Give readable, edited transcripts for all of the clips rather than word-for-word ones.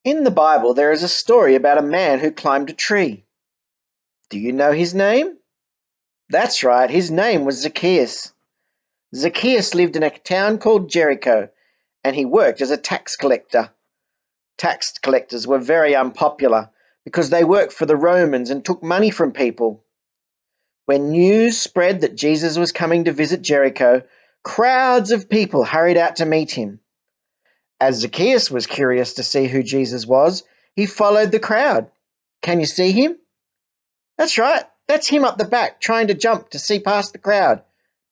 In the Bible, there is a story about a man who climbed a tree. Do you know his name? That's right, his name was Zacchaeus. Zacchaeus lived in a town called Jericho, and he worked as a tax collector. Tax collectors were very unpopular because they worked for the Romans and took money from people. When news spread that Jesus was coming to visit Jericho, crowds of people hurried out to meet him. As Zacchaeus was curious to see who Jesus was, he followed the crowd. Can you see him? That's right, that's him up the back trying to jump to see past the crowd.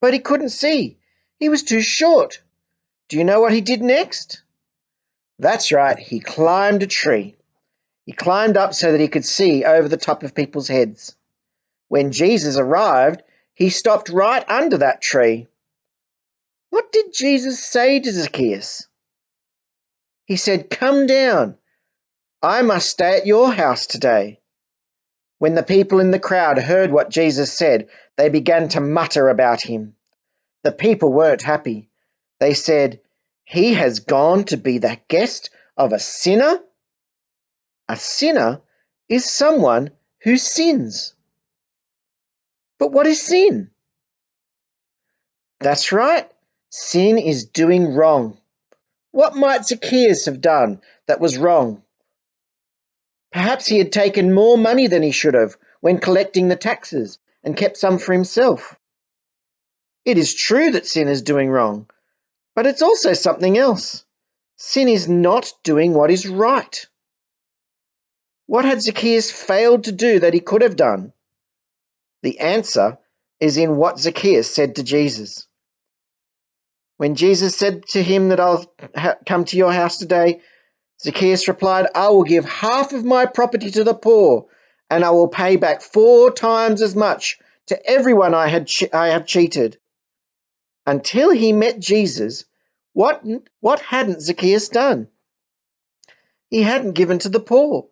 But he couldn't see. He was too short. Do you know what he did next? That's right, he climbed a tree. He climbed up so that he could see over the top of people's heads. When Jesus arrived, he stopped right under that tree. What did Jesus say to Zacchaeus? He said, "Come down. I must stay at your house today." When the people in the crowd heard what Jesus said, they began to mutter about him. The people weren't happy. They said, "He has gone to be the guest of a sinner?" A sinner is someone who sins. But what is sin? That's right. Sin is doing wrong. What might Zacchaeus have done that was wrong? Perhaps he had taken more money than he should have when collecting the taxes and kept some for himself. It is true that sin is doing wrong, but it's also something else. Sin is not doing what is right. What had Zacchaeus failed to do that he could have done? The answer is in what Zacchaeus said to Jesus. When Jesus said to him that I'll come to your house today, Zacchaeus replied, "I will give half of my property to the poor, and I will pay back 4 times as much to everyone I have cheated." Until he met Jesus, what hadn't Zacchaeus done? He hadn't given to the poor.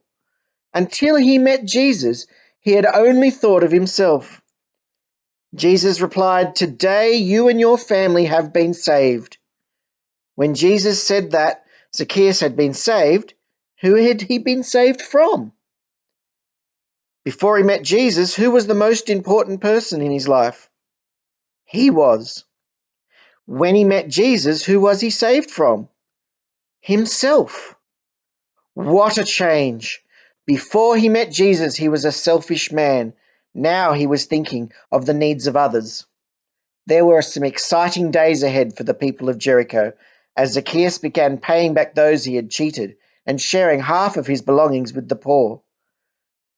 Until he met Jesus, he had only thought of himself. Jesus replied, "Today you and your family have been saved." When Jesus said that Zacchaeus had been saved, who had he been saved from? Before he met Jesus, who was the most important person in his life? He was. When he met Jesus, who was he saved from? Himself. What a change! Before he met Jesus, he was a selfish man. Now he was thinking of the needs of others. There were some exciting days ahead for the people of Jericho as Zacchaeus began paying back those he had cheated and sharing half of his belongings with the poor.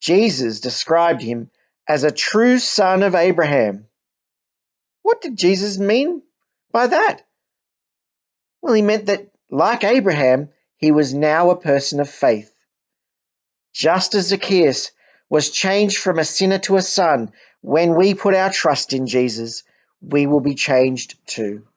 Jesus described him as a true son of Abraham. What did Jesus mean by that? Well, he meant that, like Abraham, he was now a person of faith. Just as Zacchaeus was changed from a sinner to a son, when we put our trust in Jesus, we will be changed too.